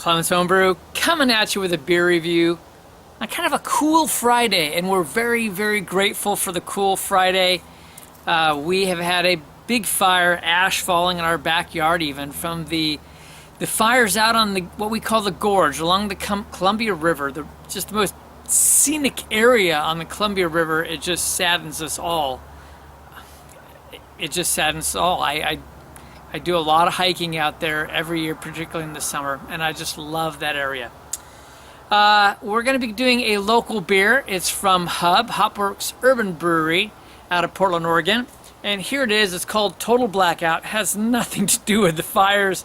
Clemens Homebrew coming at you with a beer review on kind of a cool Friday, and we're very, very grateful for the cool Friday. We have had a big fire, ash falling in our backyard even from the fires out on what we call the gorge along the Columbia River, just the most scenic area on the Columbia River. It just saddens us all. It just saddens us all. I do a lot of hiking out there every year, particularly in the summer, and I just love that area. We're going to be doing a local beer. It's from Hopworks Urban Brewery out of Portland, Oregon. And here it is. It's called Total Blackout. It has nothing to do with the fires.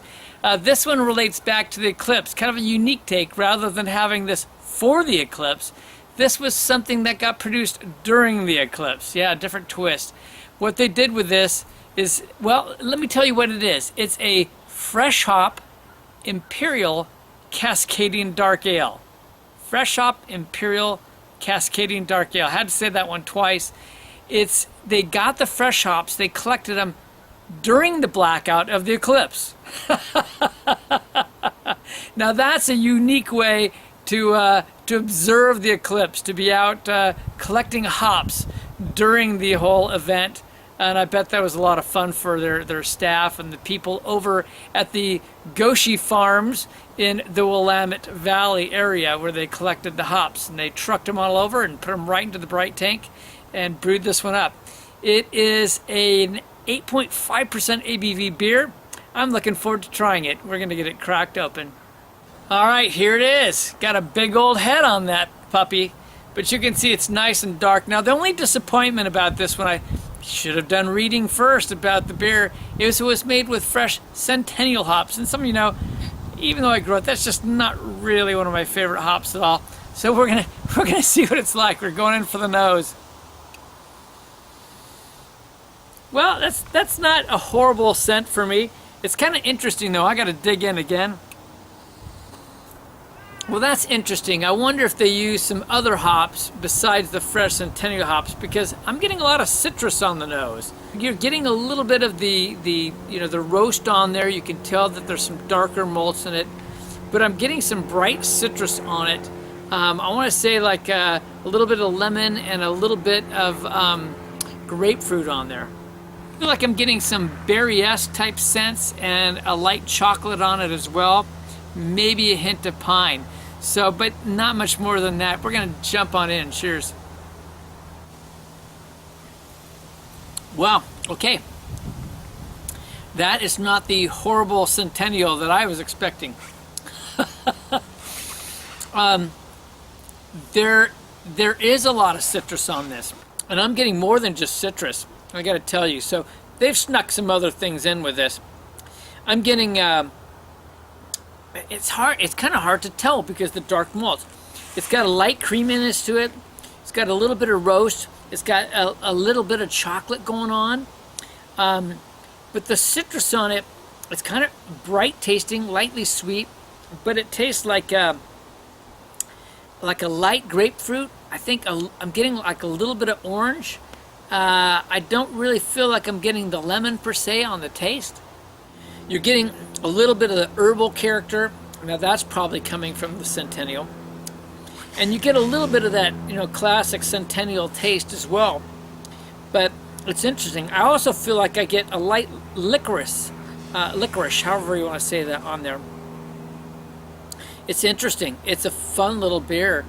This one relates back to the eclipse, kind of a unique take. Rather than having this for the eclipse, this was something that got produced during the eclipse. Yeah, a different twist. What they did with this is, well, let me tell you what it is. It's a fresh hop Imperial Cascadian Dark Ale. Fresh hop Imperial Cascadian Dark Ale. I had to say that one twice. They got the fresh hops, they collected them during the blackout of the eclipse. Now that's a unique way to observe the eclipse, to be out collecting hops during the whole event. And I bet that was a lot of fun for their staff and the people over at the Goshi Farms in the Willamette Valley area where they collected the hops. And they trucked them all over and put them right into the bright tank and brewed this one up. It is an 8.5% ABV beer. I'm looking forward to trying it. We're going to get it cracked open. All right, here it is. Got a big old head on that puppy, but you can see it's nice and dark. Now, the only disappointment about this one, I should have done reading first about the beer, is it was made with fresh Centennial hops. And some of you know, even though I grew up, that's just not really one of my favorite hops at all. So we're gonna see what it's like. We're going in for the nose. Well, that's not a horrible scent for me. It's kind of interesting though. I got to dig in again. Well, that's interesting. I wonder if they use some other hops besides the fresh Centennial hops, because I'm getting a lot of citrus on the nose. You're getting a little bit of the roast on there. You can tell that there's some darker malts in it, but I'm getting some bright citrus on it. I want to say like a little bit of lemon and a little bit of grapefruit on there. I feel like I'm getting some berry-esque type scents and a light chocolate on it as well. Maybe a hint of pine. So, but not much more than that. We're going to jump on in. Cheers. Wow, okay. That is not the horrible Centennial that I was expecting. There is a lot of citrus on this, and I'm getting more than just citrus, I got to tell you. So they've snuck some other things in with this. I'm getting it's kind of hard to tell because the dark malts. It's got a light creaminess to it. It's got a little bit of roast. It's got a little bit of chocolate going on. But the citrus on it, it's kind of bright tasting, lightly sweet, but it tastes like a light grapefruit. I think I'm getting like a little bit of orange. I don't really feel like I'm getting the lemon per se on the taste. You're getting a little bit of the herbal character. Now that's probably coming from the Centennial. And you get a little bit of that, classic Centennial taste as well. But it's interesting. I also feel like I get a light licorice, however you want to say that on there. It's interesting. It's a fun little beer.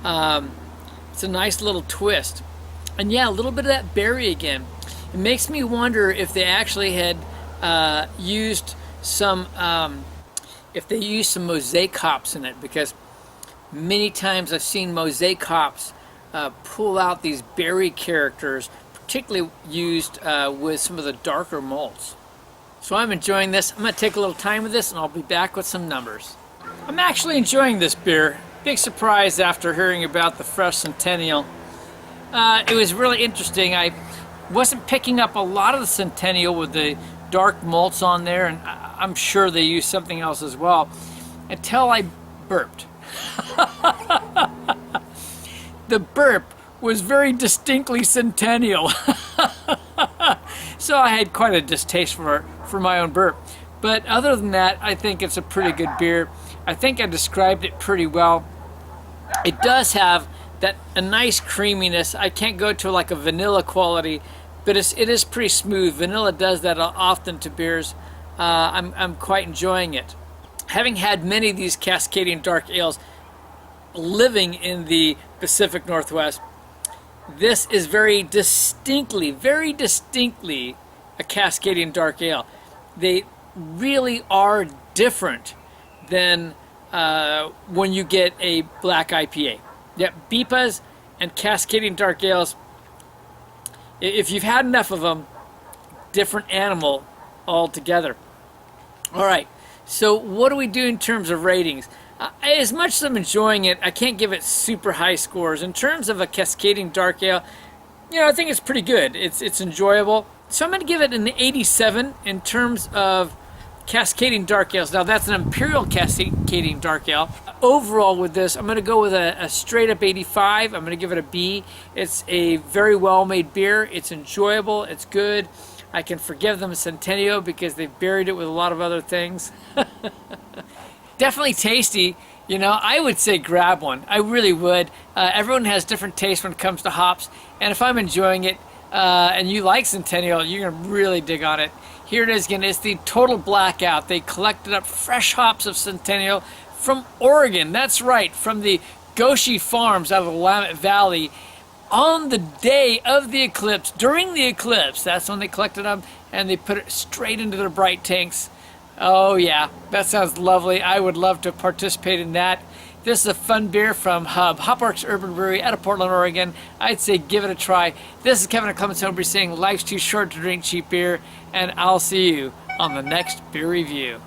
It's a nice little twist. And yeah, a little bit of that berry again. It makes me wonder if they actually had used some mosaic hops in it, because many times I've seen mosaic hops pull out these berry characters, particularly used with some of the darker malts. So I'm enjoying this. I'm going to take a little time with this and I'll be back with some numbers. I'm actually enjoying this beer. Big surprise after hearing about the fresh Centennial. It was really interesting. I wasn't picking up a lot of the Centennial with the dark malts on there, and I'm sure they used something else as well, until I burped. The burp was very distinctly Centennial. So I had quite a distaste for my own burp. But other than that, I think it's a pretty good beer. I think I described it pretty well. It does have a nice creaminess. I can't go to like a vanilla quality, but it is pretty smooth. Vanilla does that often to beers. I'm quite enjoying it. Having had many of these Cascadian dark ales living in the Pacific Northwest, this is very distinctly a Cascadian dark ale. They really are different than when you get a black IPA. Yep, BIPAs and Cascadian dark ales, if you've had enough of them, different animal altogether. All right, so what do we do in terms of ratings? As much as I'm enjoying it, I can't give it super high scores. In terms of a Cascadian dark ale, I think it's pretty good. It's enjoyable. So I'm going to give it an 87 in terms of Cascadian dark ales. Now that's an Imperial Cascadian dark ale. Overall with this, I'm going to go with a straight up 85. I'm going to give it a B. It's a very well made beer. It's enjoyable. It's good. I can forgive them Centennial because they've buried it with a lot of other things. Definitely tasty. I would say grab one. I really would. Everyone has different tastes when it comes to hops. And if I'm enjoying it and you like Centennial, you're going to really dig on it. Here it is again. It's the Total Blackout. They collected up fresh hops of Centennial from Oregon. That's right, from the Goshen Farms out of the Willamette Valley on the day of the eclipse, during the eclipse. That's when they collected them and they put it straight into their bright tanks. Oh yeah, that sounds lovely. I would love to participate in that. This is a fun beer from Hopworks Urban Brewery out of Portland, Oregon. I'd say give it a try. This is Kevin at Clements Homebrew saying life's too short to drink cheap beer, and I'll see you on the next beer review.